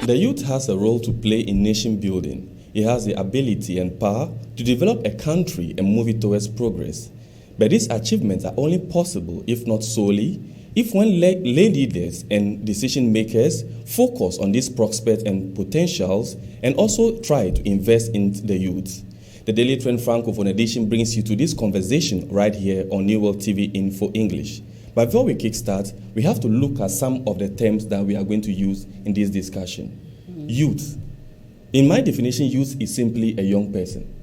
The youth has a role to play in nation building. It has the ability and power to develop a country and move it towards progress. But these achievements are only possible, if not solely, if when lay leaders and decision makers focus on these prospects and potentials and also try to invest in the youth. The Daily Trend Francophone edition brings you to this conversation right here on New World TV Info English. But before we kickstart, we have to look at some of the terms that we are going to use in this discussion. Youth. In my definition, youth is simply a young person.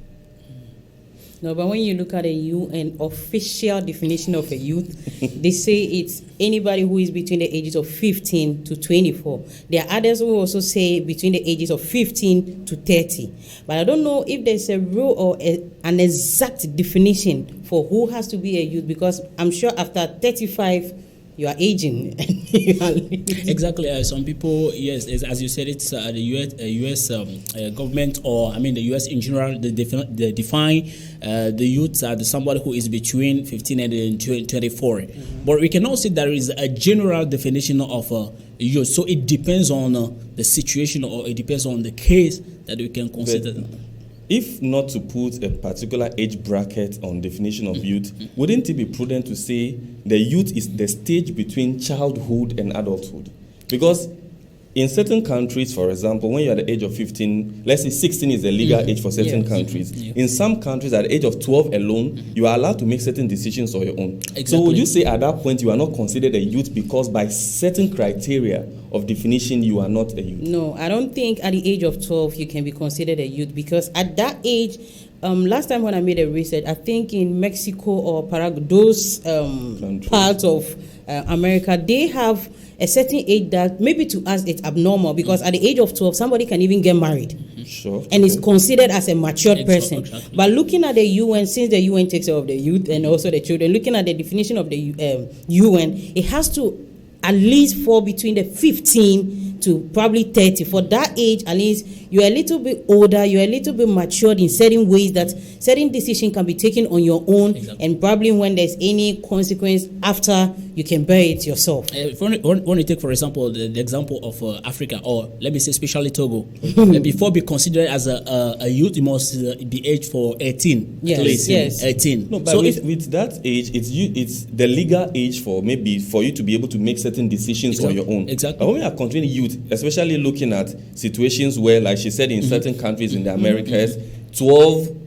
No, but when you look at a UN official definition of a youth, they say it's anybody who is between the ages of 15 to 24. There are others who also say between the ages of 15 to 30. But I don't know if there's a rule or an exact definition for who has to be a youth, because I'm sure after 35, you are aging. Exactly. Some people, yes, as you said, it's the U.S. Government, or I mean the U.S. in general, they define the youth as somebody who is between 15 and 24. Mm-hmm. But we can also see there is a general definition of youth. So it depends on the situation, or it depends on the case that we can consider. But if not to put a particular age bracket on definition of youth, wouldn't it be prudent to say the youth is the stage between childhood and adulthood? Because in certain countries, for example, when you're at the age of 15, let's say 16 is the legal age for certain countries. In some countries, at the age of 12 alone, you are allowed to make certain decisions on your own. Exactly. So would you say at that point you are not considered a youth because by certain criteria of definition you are not a youth? No, I don't think at the age of 12 you can be considered a youth, because at that age, last time when I made a research, I think in Mexico or Paraguay, those parts of America, they have a certain age that maybe to us it's abnormal, because at the age of 12 somebody can even get married. Sure. And is considered as a matured person. Exactly. But looking at the UN, since the UN takes care of the youth and also the children, looking at the definition of the UN, it has to at least fall between the 15 to probably 30. For that age, at least you're a little bit older, you're a little bit matured in certain ways that certain decisions can be taken on your own. Exactly. And probably when there's any consequence after, you can bear it yourself. When you take, for example, the example of Africa, or let me say especially Togo, before be considered as a youth, you must be aged for 18. Yes, at least, yes. 18. No, but so with that age, it's the legal age for you to be able to make certain decisions on your own. Exactly. But when we are considering youth, especially looking at situations where, like she said, in certain countries in the Americas, 12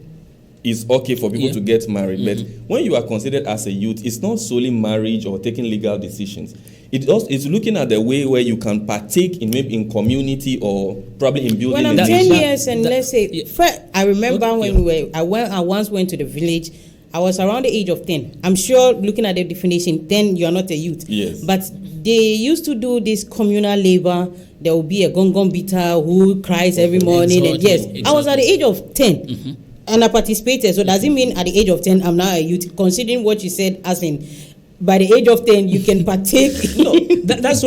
is okay for people to get married. But when you are considered as a youth, it's not solely marriage or taking legal decisions. It's looking at the way where you can partake in maybe in community or probably in building. When I'm 10 years and let's say, I remember I once went to the village. I was around the age of 10. I'm sure looking at the definition, 10, you're not a youth. Yes. But they used to do this communal labor. There will be a gong beater who cries every morning. And yes, I was at the age of 10 and I participated. So does it mean at the age of 10, I'm now a youth? Considering what you said, as in, by the age of 10, you can partake. No, that's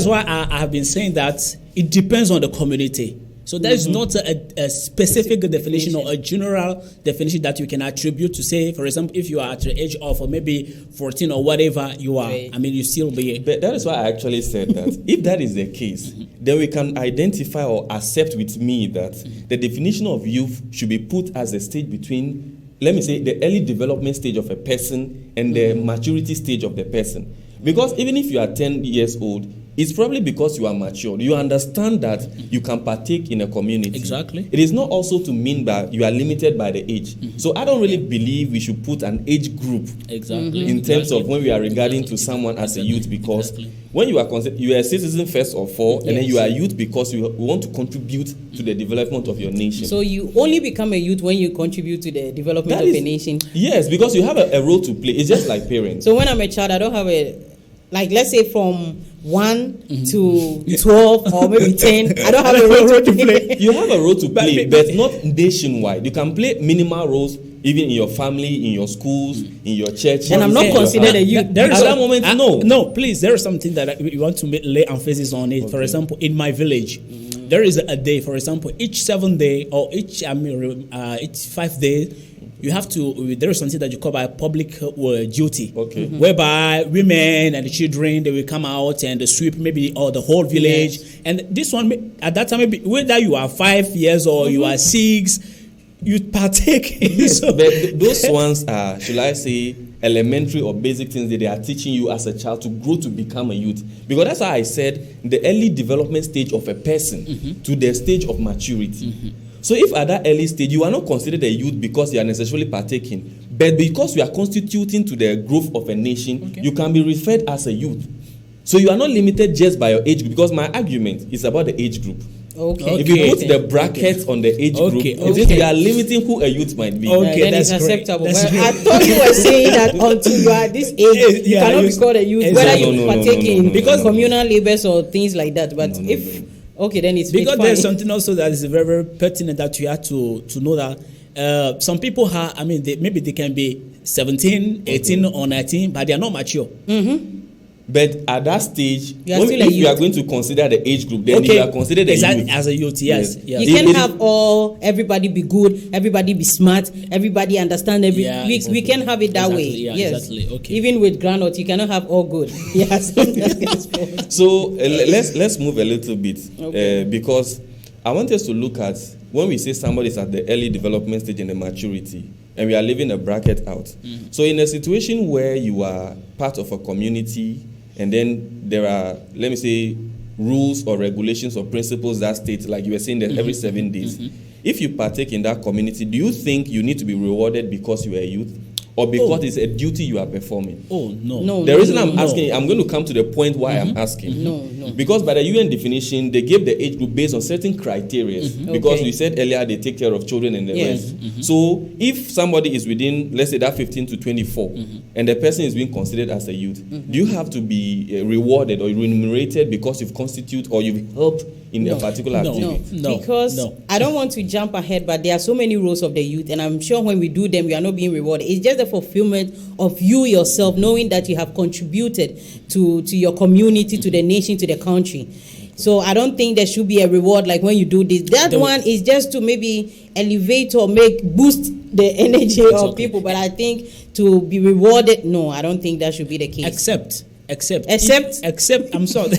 why I have been saying that it depends on the community. So there is not a specific definition or a general definition that you can attribute to say, for example, if you are at the age of maybe 14 or whatever you are, I mean, you still be. But that is why I actually said that. If that is the case, then we can identify or accept with me that the definition of youth should be put as a stage between, let me say, the early development stage of a person and the maturity stage of the person. Because even if you are 10 years old, it's probably because you are mature. You understand that you can partake in a community. Exactly. It is not also to mean that you are limited by the age. So I don't really believe we should put an age group in terms of when we are regarding to someone as a youth, because when you are you are a citizen first of all, and then you are a youth because you want to contribute to the development of your nation. So you only become a youth when you contribute to the development of a nation. Yes, because you have a role to play. It's just like parents. So when I'm a child, I don't have like let's say from 1 to 12 or maybe 10, I don't have a role to play. You have a role to play, but not nationwide. You can play minimal roles even in your family, in your schools, in your church. And I'm not considered a youth. At that moment, no. No, please, there is something that we want to lay emphasis on it. Okay. For example, in my village, there is a day, for example, each 7 day or each 5 days, you have to. There is something that you call by public duty, whereby women and the children, they will come out and sweep maybe or the whole village. Yes. And this one at that time, maybe whether you are 5 years or you are 6, you partake. Yes, but those ones are, should I say, elementary or basic things that they are teaching you as a child to grow to become a youth. Because that's why I said the early development stage of a person to the stage of maturity. So if at that early stage you are not considered a youth because you are necessarily partaking, but because you are constituting to the growth of a nation, you can be referred as a youth. So you are not limited just by your age group, because my argument is about the age group. If you put the brackets on the age group, you are limiting who a youth might be. Then that's it's acceptable. That's I thought you were saying that until you are this age, you cannot be called a youth, whether you partake in communal labors or things like that. But then it's because fine. There's something also that is very, very pertinent that you have to know that some people have, maybe they can be 17, 18 or 19, but they are not mature. But at that stage, if you are going to consider the age group, then you are considered a youth. As a youth, yes. You can have everybody be good, everybody be smart, everybody understand we can have it that way. Exactly. Okay. Even with groundnut, you cannot have all good. Yes. So let's move a little bit because I want us to look at when we say somebody is at the early development stage and the maturity, and we are leaving a bracket out. So in a situation where you are part of a community, and then there are, let me say, rules or regulations or principles that state, like you were saying, that every 7 days. If you partake in that community, do you think you need to be rewarded because you are a youth? Or because it's a duty you are performing? The reason I'm asking, I'm going to come to the point why I'm asking. Because by the UN definition, they gave the age group based on certain criteria. Because we said earlier they take care of children and the rest. So if somebody is within, let's say, that 15 to 24, and the person is being considered as a youth, do you have to be rewarded or remunerated because you've constituted or you've helped in a particular activity? Because I don't want to jump ahead, but there are so many roles of the youth, and I'm sure when we do them, we are not being rewarded. It's just the fulfillment of you yourself, knowing that you have contributed to your community, to the nation, to the country. So I don't think there should be a reward like when you do this. That one is just to maybe elevate or boost the energy of people. But I think to be rewarded, no, I don't think that should be the case. Except I'm sorry.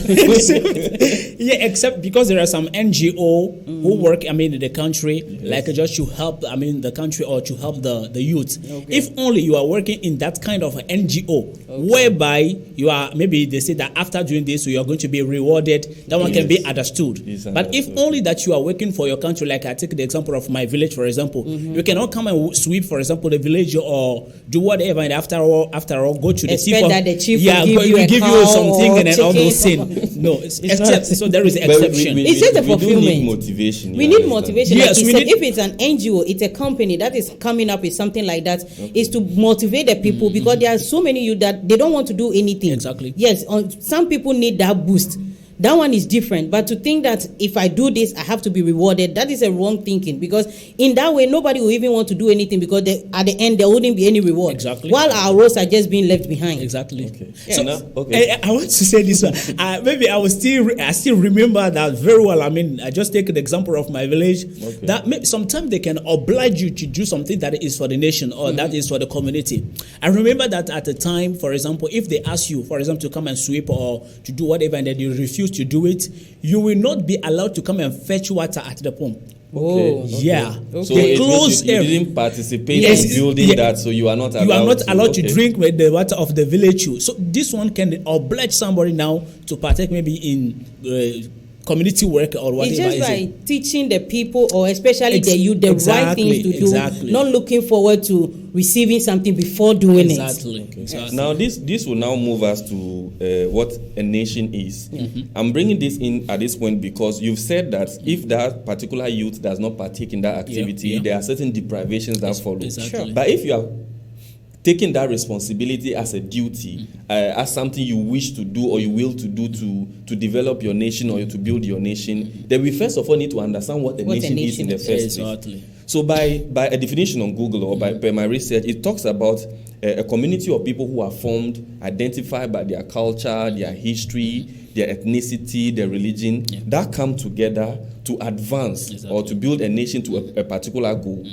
Except because there are some NGO who work in the country, like just to help the country or to help the youth. If only you are working in that kind of NGO whereby you are, maybe they say that after doing this you are going to be rewarded, that one can be understood. But if only that you are working for your country, like I take the example of my village, for example, you cannot come and sweep, for example, the village or do whatever, and after all go to the chief will give you something and then all those things. No, so there is exception. It's just a fulfillment. We need motivation. We need motivation. Yes, like if it's an NGO, it's a company that is coming up with something like that, is to motivate the people because there are so many youth that they don't want to do anything. Exactly. Yes, some people need that boost. That one is different. But to think that if I do this, I have to be rewarded, that is a wrong thinking. Because in that way, nobody will even want to do anything because at the end, there wouldn't be any reward. Exactly. While our roles are just being left behind. Exactly. Okay. So, I want to say this one. Maybe I still remember that very well. I just take the example of my village. That sometimes they can oblige you to do something that is for the nation or that is for the community. I remember that at the time, for example, if they ask you, for example, to come and sweep or to do whatever and then you refuse to do it, you will not be allowed to come and fetch water at the pump. So you didn't participate in building that, so you are not allowed. You are not allowed to drink with the water of the village. So this one can oblige somebody now to partake maybe in community work or whatever. It's just like teaching the people, or especially the youth, the right things to do. Not looking forward to receiving something before doing it. Exactly. Now this will now move us to what a nation is. I'm bringing this in at this point because you've said that if that particular youth does not partake in that activity, there are certain deprivations that follow. Exactly. But if you are taking that responsibility as a duty, as something you wish to do or you will to do to develop your nation or to build your nation, then we first of all need to understand what a nation is in the first place. So by a definition on Google or by my research, it talks about a community of people who are formed, identified by their culture, their history, their ethnicity, their religion, that come together to advance or to build a nation to a particular goal.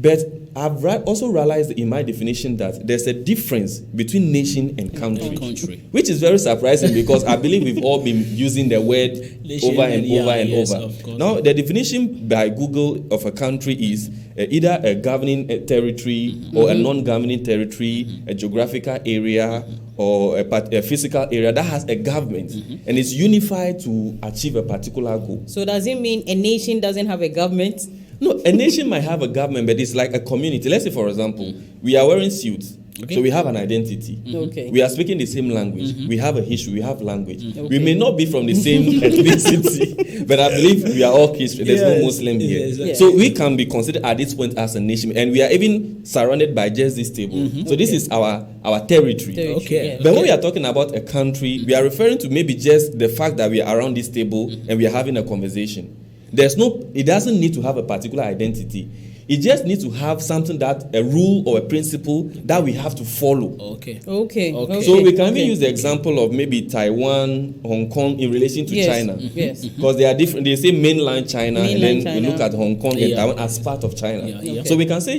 But I've also realized in my definition that there's a difference between nation and country, which is very surprising because I believe we've all been using the word nation over and over and yes, over. of course. Now, the definition by Google of a country is either a governing territory or a non-governing territory, a geographical area, or a physical area that has a government and is unified to achieve a particular goal. So does it mean a nation doesn't have a government? No, a nation might have a government, but it's like a community. Let's say, for example, we are wearing suits. Okay. So we have an identity. Okay. We are speaking the same language. We have a history. We have language. We may not be from the same ethnicity, but I believe we are all Christian. There's no Muslim here. Yes. So we can be considered at this point as a nation, and we are even surrounded by just this table. So this is our territory. Okay. But when we are talking about a country, we are referring to maybe just the fact that we are around this table and we are having a conversation. It doesn't need to have a particular identity. It just needs to have something a rule or a principle that we have to follow. Okay. So we can even use the example of maybe Taiwan, Hong Kong in relation to China. Yes. Because they are different. They say mainland China, and then China. we look at Hong Kong and Taiwan as part of China. Yeah. So we can say,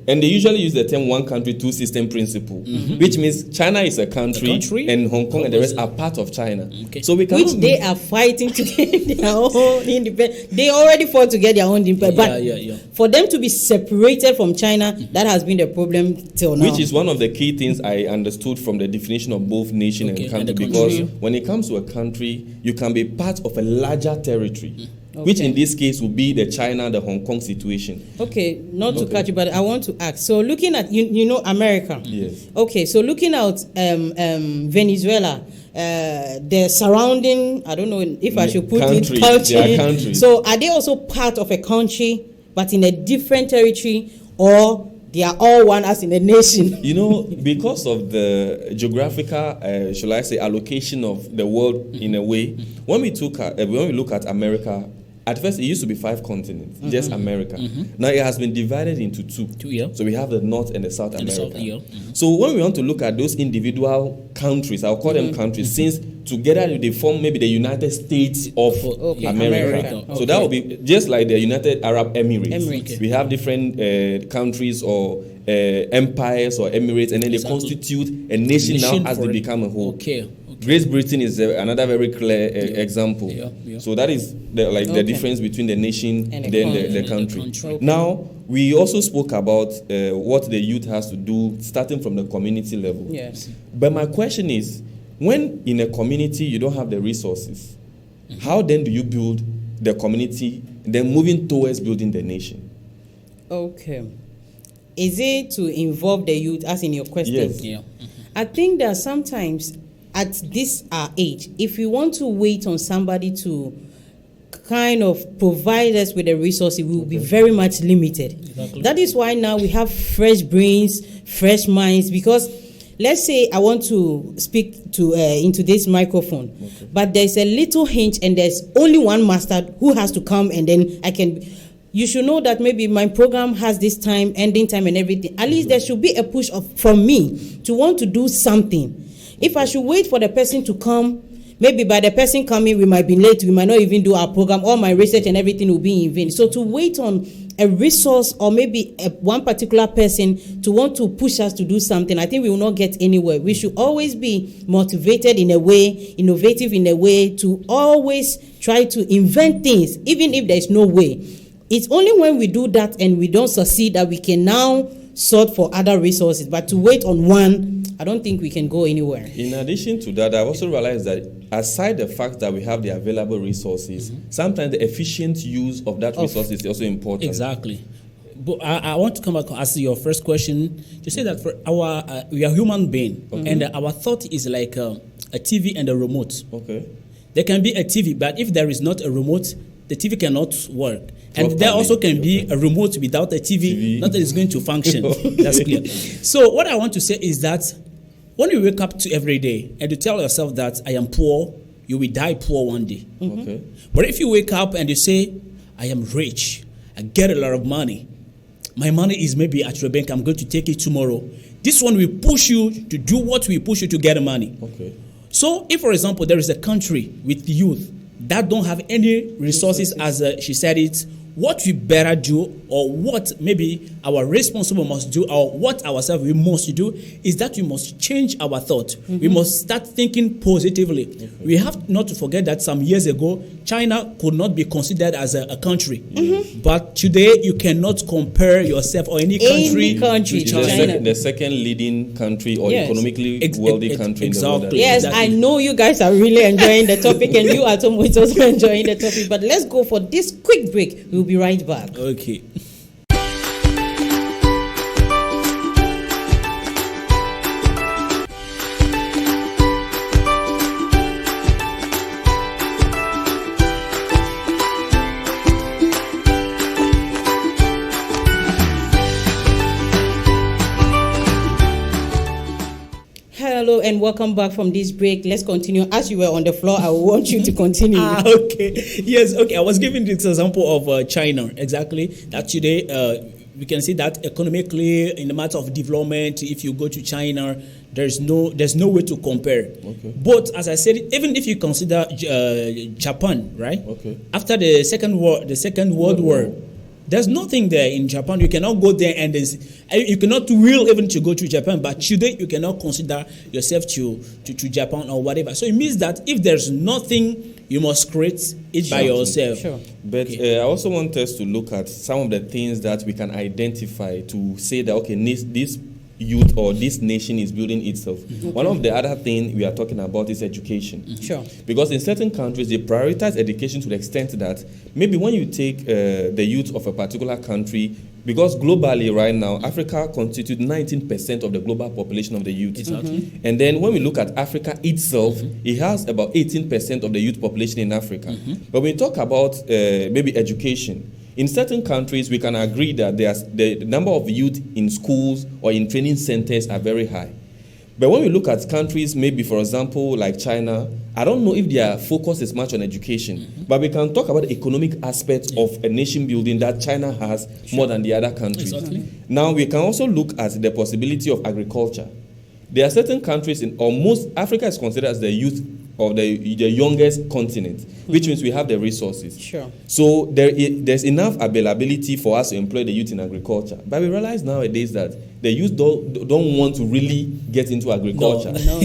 and they usually use the term one country, two system principle, which means China is a country and Hong Kong and the rest are part of China. Okay. So we can Which they are fighting to get their own independence. They already fought to get their own independence. But for them to be separated from China, that has been the problem till now. Which is one of the key things I understood from the definition of both nation and country. Because when it comes to a country, you can be part of a larger territory. Which in this case would be the China, the Hong Kong situation. Okay, not to catch you, but I want to ask. So looking at, you know, America. Yes. Okay, so looking at Venezuela, the surrounding, I don't know if I should put country. it country. They are countries. So are they also part of a country, but in a different territory, or they are all one as in a nation? You know, because of the geographical, shall I say, allocation of the world in a way, when we look at America, at first it used to be 5 continents, just America. Now it has been divided into 2. So we have the North and the South America. So when we want to look at those individual countries, I'll call them countries, since together they form maybe the United States of America. So that will be just like the United Arab Emirates. We have different countries or empires or emirates, and then they constitute a nation now as they become a whole. Great Britain is another very clear example. So that is the difference between the nation and then the country. Now, we also spoke about what the youth has to do starting from the community level. Yes. But my question is, when in a community you don't have the resources, how then do you build the community, then moving towards building the nation? Okay. Is it to involve the youth, as in your question? Yes. I think that sometimes at this age, if we want to wait on somebody to kind of provide us with the resources, we will be very much limited. Exactly. That is why now we have fresh brains, fresh minds, because let's say I want to speak to into this microphone, but there's a little hint and there's only one master who has to come, and then I can... You should know that maybe my program has this time, ending time and everything. At least there should be a push from me to want to do something. If I should wait for the person to come, maybe by the person coming, we might be late, we might not even do our program, all my research and everything will be in vain. So to wait on a resource or maybe one particular person to want to push us to do something, I think we will not get anywhere. We should always be motivated in a way, innovative in a way, to always try to invent things, even if there is no way. It's only when we do that and we don't succeed that we can now sort for other resources. But to wait on one, I don't think we can go anywhere. In addition to that, I've also realized that aside the fact that we have the available resources, sometimes the efficient use of that resource is also important. Exactly. But I want to come back as your first question to say that for we are human being, and our thought is like a TV and a remote. Okay. There can be a TV, but if there is not a remote, the TV cannot work. And there also can be a remote without a TV, not that it's going to function. That's clear. So what I want to say is that when you wake up to every day and you tell yourself that I am poor, you will die poor one day. Okay. But if you wake up and you say, I am rich, I get a lot of money, my money is maybe at your bank, I'm going to take it tomorrow. This one will push you to do what will push you to get money. Okay. So if, for example, there is a country with youth that don't have any resources, as she said it, what we better do or what maybe our responsible must do, or what ourselves we must do, is that we must change our thought. We must start thinking positively. We have not to forget that some years ago, China could not be considered as a country. But today, you cannot compare yourself or any country to China. The second leading country or economically wealthy country in the world. Yes, I know you guys are really enjoying the topic, and you at home is also enjoying the topic. But let's go for this quick break. We'll be right back. Okay. Hello and welcome back from this break. Let's continue. As you were on the floor, I want you to continue. Okay. Yes. Okay. I was giving this example of China. Exactly. That today we can see that economically, in the matter of development, if you go to China, there's no way to compare. Okay. But as I said, even if you consider Japan, right? Okay. After the Second World War. There's nothing there in Japan. You cannot go there and you cannot will even to go to Japan. But today you cannot consider yourself to Japan or whatever. So it means that if there's nothing, you must create it by yourself. Sure. But I also want us to look at some of the things that we can identify to say that, okay, this youth or this nation is building itself. One of the other things we are talking about is education. Sure. Because in certain countries, they prioritize education to the extent that maybe when you take the youth of a particular country, because globally right now, Africa constitutes 19% of the global population of the youth. Exactly. And then when we look at Africa itself, it has about 18% of the youth population in Africa. But when we talk about maybe education, in certain countries, we can agree that the number of youth in schools or in training centers are very high. But when we look at countries, maybe, for example, like China, I don't know if their focus is much on education. But we can talk about the economic aspects of a nation building that China has more than the other countries. Exactly. Now, we can also look at the possibility of agriculture. There are certain countries Africa is considered as the youth of the youngest continent, which means we have the resources. Sure. So there's enough availability for us to employ the youth in agriculture. But we realize nowadays that the youth don't want to really get into agriculture. No.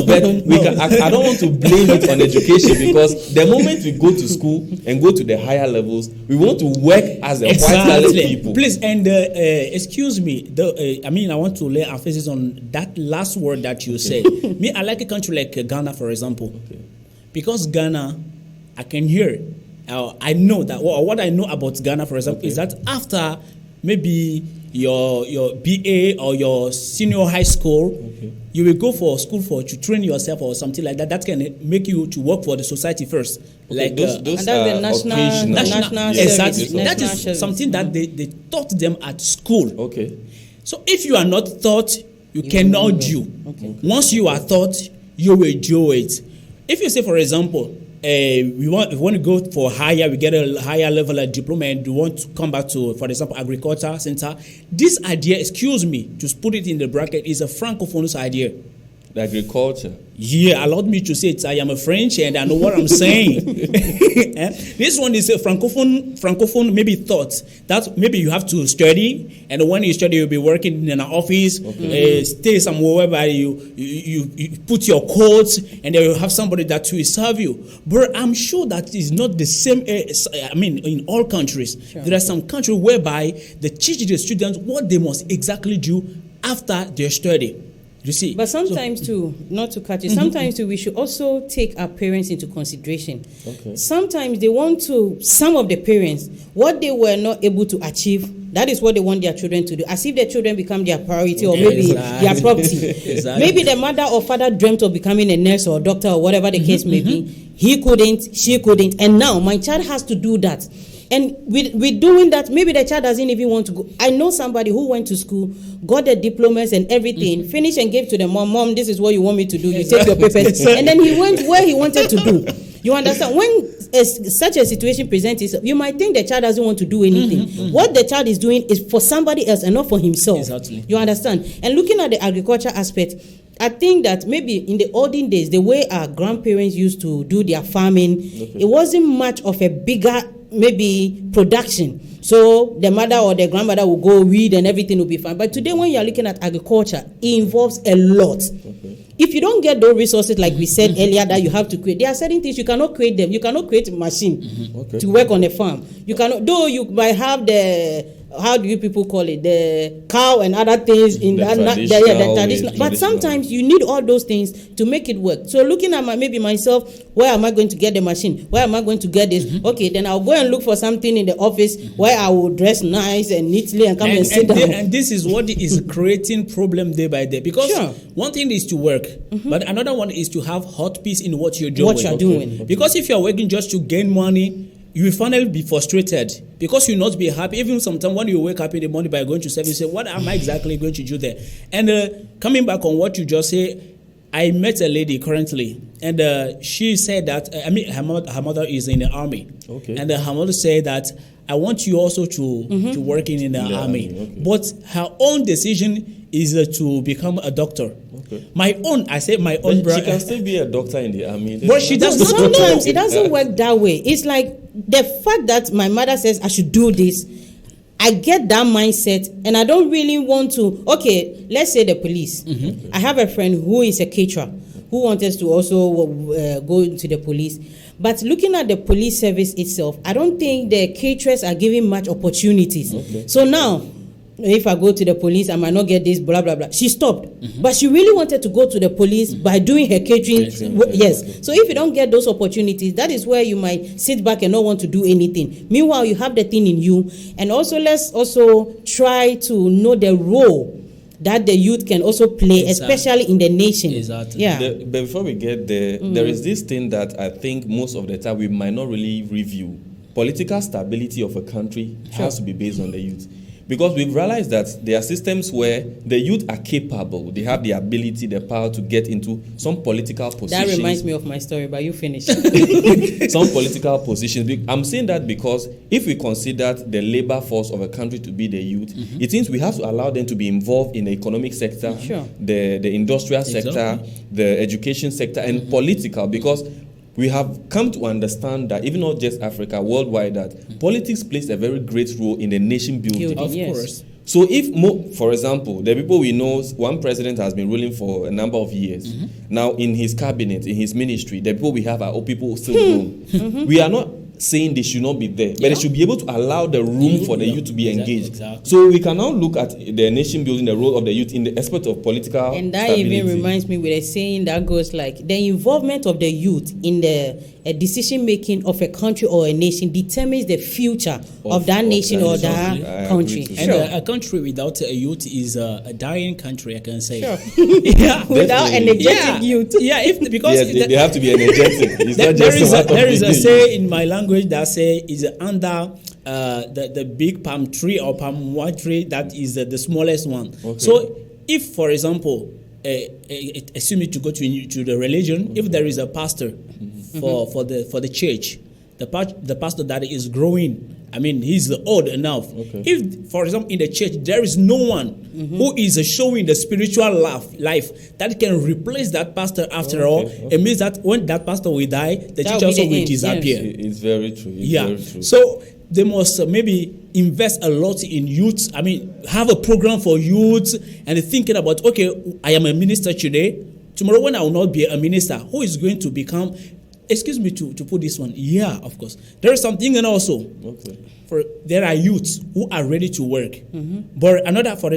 But I don't want to blame it on education, because the moment we go to school and go to the higher levels, we want to work as a white people. Please, and excuse me, I want to lay emphasis on that last word that you said. Me, I like a country like Ghana, for example. Okay. Because Ghana, I can hear, I know that, what I know about Ghana, for example, is that after maybe your BA or your senior high school, you will go for school to train yourself or something like that. That can make you to work for the society first. Like those and that's the national exactly. service. That is something that they taught them at school. Okay. So if you are not taught, you cannot do. Okay. Once you are taught, you will do it. If you say, for example, we want to go for higher, we get a higher level of diploma, and we want to come back to, for example, agriculture center. This idea, excuse me, to put it in the bracket, is a francophone idea. The agriculture. Yeah, allowed me to say it. I am a French and I know what I'm saying. This one is a francophone maybe thought that maybe you have to study, and when you study, you'll be working in an office, stay somewhere where you put your coats, and then you have somebody that will serve you. But I'm sure that is not the same. In all countries, there are some countries whereby they teach the students what they must exactly do after their study. You see, but sometimes too, not to cut you, sometimes too, we should also take our parents into consideration. Okay. Sometimes some of the parents, what they were not able to achieve, that is what they want their children to do, as if their children become their priority or maybe their property. Exactly. Maybe the mother or father dreamt of becoming a nurse or a doctor or whatever the case may be. He couldn't, she couldn't, and now my child has to do that. And with doing that, maybe the child doesn't even want to go. I know somebody who went to school, got the diplomas and everything, finished and gave to the mom, this is what you want me to do. You take your papers. And then he went where he wanted to do. You understand? When such a situation presents itself, you might think the child doesn't want to do anything. What the child is doing is for somebody else and not for himself. Exactly. You understand? And looking at the agriculture aspect, I think that maybe in the olden days, the way our grandparents used to do their farming, it wasn't much of a bigger maybe production. So the mother or the grandmother will go weed and everything will be fine. But today, when you are looking at agriculture, it involves a lot. If you don't get those resources, like we said earlier, that you have to create, there are certain things you cannot create them. You cannot create a machine to work on a farm. You cannot, though you might have the, how do you people call it, the cow and other things in the traditional. But sometimes you need all those things to make it work. So looking at maybe myself, where am I going to get the machine? Where am I going to get this? Okay, then I'll go and look for something in the office where I will dress nice and neatly and come and sit down. And this is what is creating problem day by day. Because one thing is to work, but another one is to have hot peace in what you're doing. Because if you're working just to gain money, you will finally be frustrated because you will not be happy. Even sometimes when you wake up in the morning by going to service, you say, what am I exactly going to do there? And coming back on what you just say, I met a lady currently, and she said that, her mother is in the army. And her mother said that, I want you also to work in the army. But her own decision is to become a doctor. My own brother. She can still be a doctor in the army. But she doesn't. Sometimes it doesn't work that way. It's like the fact that my mother says I should do this. I get that mindset, and I don't really want to. Okay, let's say the police. I have a friend who is a caterer who wants us to also go into the police. But looking at the police service itself, I don't think the caterers are giving much opportunities. So now, if I go to the police, I might not get this, blah, blah, blah. She stopped. But she really wanted to go to the police by doing her catering. Yes. So if you don't get those opportunities, that is where you might sit back and not want to do anything. Meanwhile, you have the thing in you. And also, let's also try to know the role that the youth can also play, especially in the nation. But before we get there, there is this thing that I think most of the time we might not really review. Political stability of a country has to be based on the youth. Because we've realized that there are systems where the youth are capable, they have the ability, the power to get into some political positions. That reminds me of my story, but you finish. Some political positions. I'm saying that because if we consider the labor force of a country to be the youth, it means we have to allow them to be involved in the economic sector, the industrial sector, the education sector, and political, because we have come to understand that even not just Africa, worldwide, that politics plays a very great role in the nation building. Of course. So if, for example, the people we know, one president has been ruling for a number of years. Now in his cabinet, in his ministry, the people we have are all people still grown. We are not saying they should not be there, but they should be able to allow the room for the youth to be engaged. So we can now look at the nation building, the role of the youth in the aspect of political and that stability. Even reminds me with a saying that goes like, the involvement of the youth in the decision making of a country or a nation determines the future of that nation or that country. And a country without a youth is a dying country, I can say. Without energetic youth. Because they have to be energetic. It's not just there is a say in my language that say is under the big palm tree or palm wine tree that is the smallest one. So if, for example, assume to go to the religion, if there is a pastor for the church, the pastor that is growing, I mean, he's old enough. If, for example, in the church there is no one who is showing the spiritual life that can replace that pastor after all, it means that when that pastor will die, the church also will disappear. It's very true. Very true. So they must maybe invest a lot in youth. I mean, have a program for youth and thinking about, okay, I am a minister today. Tomorrow when I will not be a minister, who is going to become... Excuse me to put this one. Yeah, of course. There is something and also there are youths who are ready to work. But another for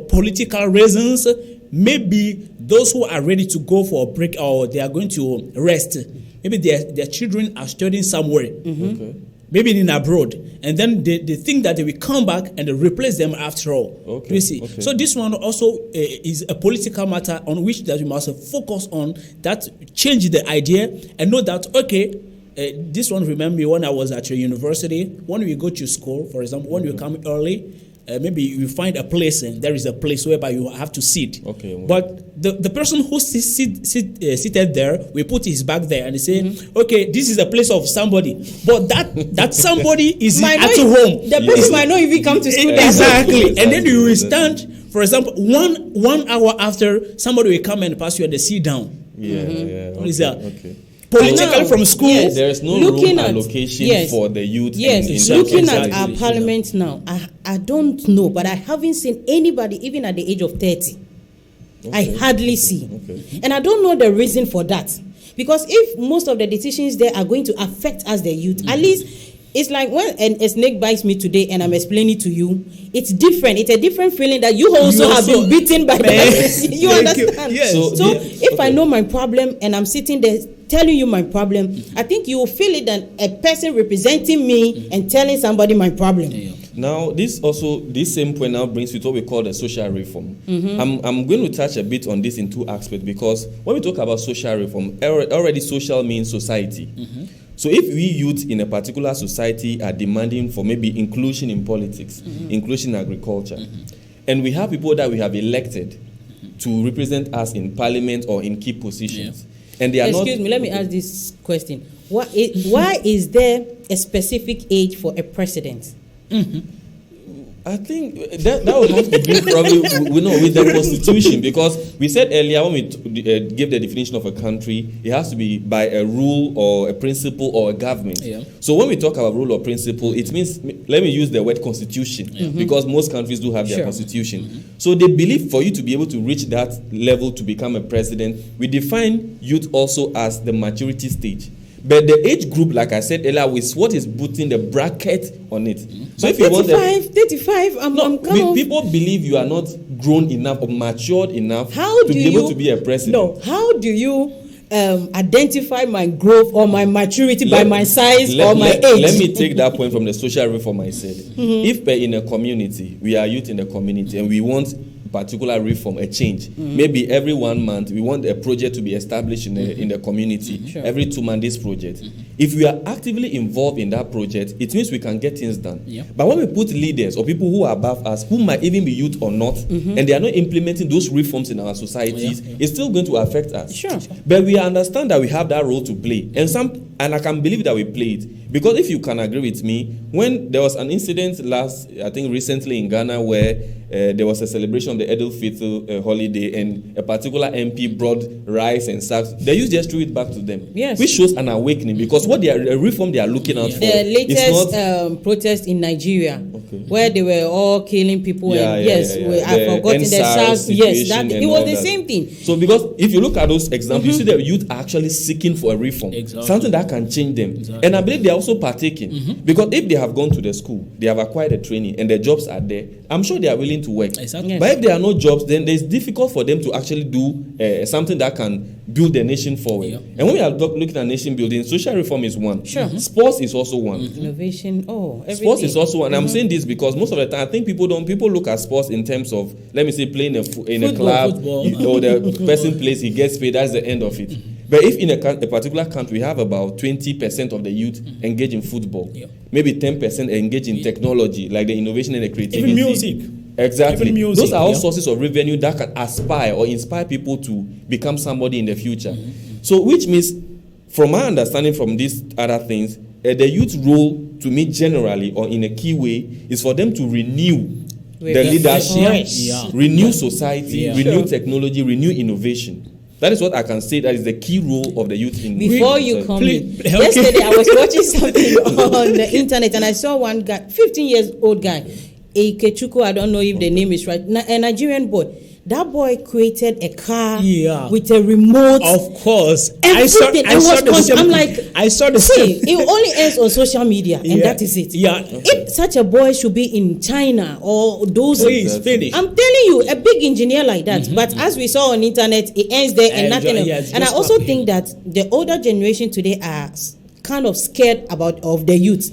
political reasons, maybe those who are ready to go for a break or they are going to rest. Maybe their children are studying somewhere. Maybe in abroad, and then they think that they will come back and they replace them after all. You see, so this one also is a political matter on which that we must focus on. That change the idea and know that this one. Remember me when I was at your university. When we go to school, for example, when you come early. Maybe you find a place and there is a place whereby you have to sit. But the person who seated there, we put his bag there and they say, okay, this is a place of somebody. But that somebody is at home. The person might not even come to school. Exactly. And then you will stand, for example, one hour after, somebody will come and pass you and they sit down. politically from school. Yes. There is no Looking room at- allocation yes. for the youth. Yes, in looking terms at of our legislation. parliament now, I don't know, but I haven't seen anybody, even at the age of 30. I hardly see. Okay. And I don't know the reason for that. Because if most of the decisions there are going to affect us, the youth, at least it's like when a snake bites me today and I'm explaining to you, it's different. It's a different feeling that you also have been beaten by the you understand? Yes. So if I know my problem and I'm sitting there telling you my problem, I think you will feel it than a person representing me and telling somebody my problem. Now, this same point now brings you to what we call the social reform. I'm going to touch a bit on this in two aspects, because when we talk about social reform, already social means society. So if we youth in a particular society are demanding for maybe inclusion in politics, inclusion in agriculture, and we have people that we have elected to represent us in parliament or in key positions, and they are Excuse me, let me ask this question. Why is there a specific age for a president? I think that would have to be probably with the constitution, because we said earlier when we give the definition of a country, it has to be by a rule or a principle or a government. So when we talk about rule or principle, it means, let me use the word constitution, because most countries do have their constitution. So they believe for you to be able to reach that level to become a president, we define youth also as the maturity stage. But the age group, like I said earlier, is what is putting the bracket on it. So if you want 35, I'm people believe you are not grown enough or matured enough to be able to be a president. No, how do you identify my growth or my maturity by my size or my age? Let me take that point from the social reform I said. If in a community, we are youth in the community, and we want particular reform, a change, maybe every 1 month we want a project to be established in the community. Every 2 months this project. If we are actively involved in that project, it means we can get things done. But when we put leaders or people who are above us, who might even be youth or not, and they are not implementing those reforms in our societies, it's still going to affect us. But we understand that we have that role to play, and I can believe that we play it, because if you can agree with me, when there was an incident recently in Ghana where there was a celebration of the Eid al-Fitr holiday, and a particular MP brought rice and sacks. The youth just threw it back to them, which shows an awakening, because what reform they are looking out for. The latest protest in Nigeria, where they were all killing people, I've forgotten the SARS. Yes, it was the same thing. So because if you look at those examples, you see the youth are actually seeking for a reform, something that can change them. And I believe they are also partaking, because if they have gone to the school, they have acquired a training, and the jobs are there, I'm sure they are willing to work. But if there are no jobs, then it's difficult for them to actually do something that can build the nation forward. And when we are looking at nation building, social reform is one. Sports is also one. Innovation, everything. Sports is also one. I'm saying this because most of the time I think people look at sports in terms of, let me say, playing in a club, or the person plays, he gets paid, that's the end of it. But if in a particular country we have about 20% of the youth engage in football, maybe 10% engage in technology, like the innovation and the creativity. Even music. Exactly. Those are all sources of revenue that can aspire or inspire people to become somebody in the future. So which means, from my understanding from these other things, the youth role, to me generally or in a key way, is for them to renew the leadership, renew society, renew technology, renew innovation. That is what I can say. That is the key role of the youth in. Before you come in, yesterday I was watching something on the internet, and I saw one guy, 15 years old guy, Ikechuku, I don't know if the name is right, a Nigerian boy. That boy created a car with a remote. Of course. I saw the same. It only ends on social media, and that is it. If such a boy should be in China or those, finish. I'm telling you, a big engineer like that. But as we saw on internet, it ends there and nothing else. And I also think that the older generation today are kind of scared of the youth.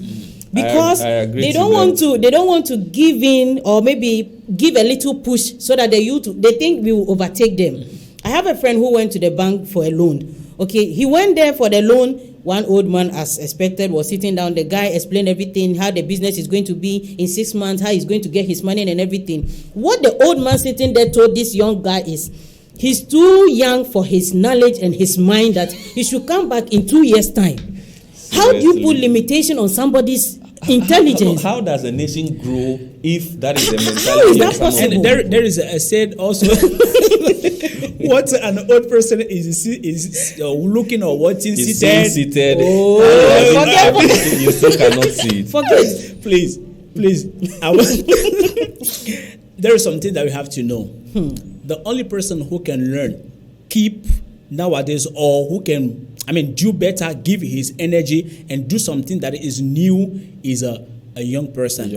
Because they don't want to give in, or maybe give a little push so that the youth, they think we will overtake them. I have a friend who went to the bank for a loan. Okay, he went there for the loan. One old man, as expected, was sitting down. The guy explained everything, how the business is going to be in 6 months, how he's going to get his money and everything. What the old man sitting there told this young guy is, he's too young for his knowledge and his mind, that he should come back in 2 years' time. How do you put limitation on somebody's intelligence? How does a nation grow if that is the mentality? How is that possible? And there is a said also what an old person is looking or watching He's seated. Oh, you still cannot see it. Forget. Please. There is something that we have to know. The only person who can learn, keep nowadays, or who can, do better, give his energy and do something that is new is a young person.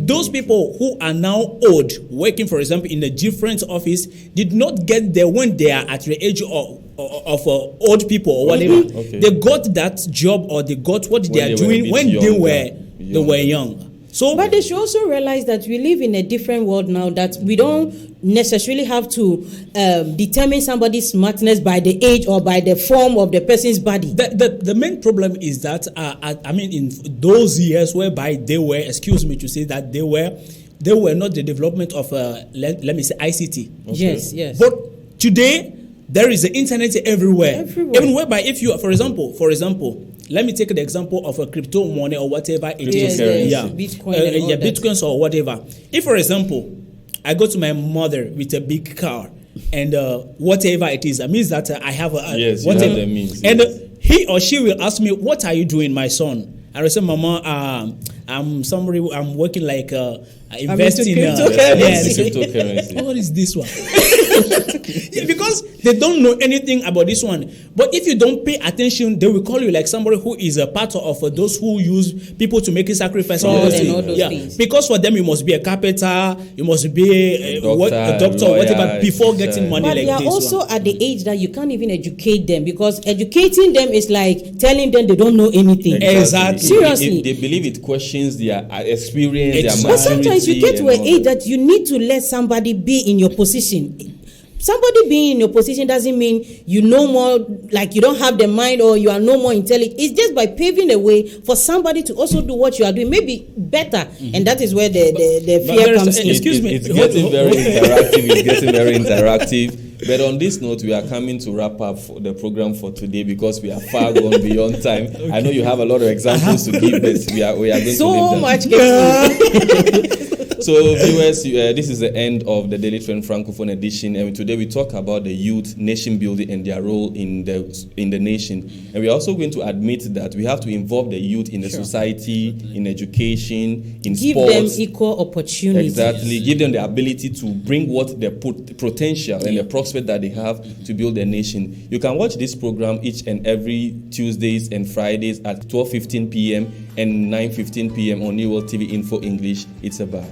Those people who are now old, working, for example, in a different office, did not get there when they are at the age of old people or whatever. Okay. They got that job, or they got what they are doing when they were young. So, but they should also realize that we live in a different world now, that we don't necessarily have to determine somebody's smartness by the age or by the form of the person's body. The main problem is that, in those years whereby they were, excuse me to say that they were not the development of, let me say, ICT. Okay. Yes. But today, there is the internet everywhere. Even whereby, if you, for example, let me take the example of a crypto money or whatever it is. Bitcoin. Bitcoins or whatever. If, for example, I go to my mother with a big car and whatever it is, it means that I have a whatever. You have the means, and he or she will ask me, "What are you doing, my son?" I will say, "Mama, I'm working like investing in cryptocurrency." What is this one? Because they don't know anything about this one. But if you don't pay attention, they will call you like somebody who is a part of those who use people to make a sacrifice. Things. Because for them, you must be a carpenter, you must be a doctor, lawyer, whatever, before getting money but like this. But they are also at the age that you can't even educate them, because educating them is like telling them they don't know anything. Exactly. Seriously. They believe it questions their experience, their maturity. But sometimes you get to an age that you need to let somebody be in your position. Somebody being in your position doesn't mean you know more, like you don't have the mind or you are no more intelligent. It's just by paving the way for somebody to also do what you are doing, maybe better. And that is where the fear comes in. Excuse me. It's getting very interactive. But on this note, we are coming to wrap up for the program for today, because we are far gone beyond time. Okay. I know you have a lot of examples to give, but we are going so to leave much. So, viewers, this is the end of the Daily Trend Francophone edition, and today we talk about the youth, nation building, and their role in the nation. And we are also going to admit that we have to involve the youth in the society, in education, in give sports. Give them equal opportunity. Exactly. Give them the ability to bring what their potential and the prospect that they have to build their nation. You can watch this program each and every Tuesdays and Fridays at 12:15 p.m. and 9:15 p.m. on New World TV Info English. It's a bye.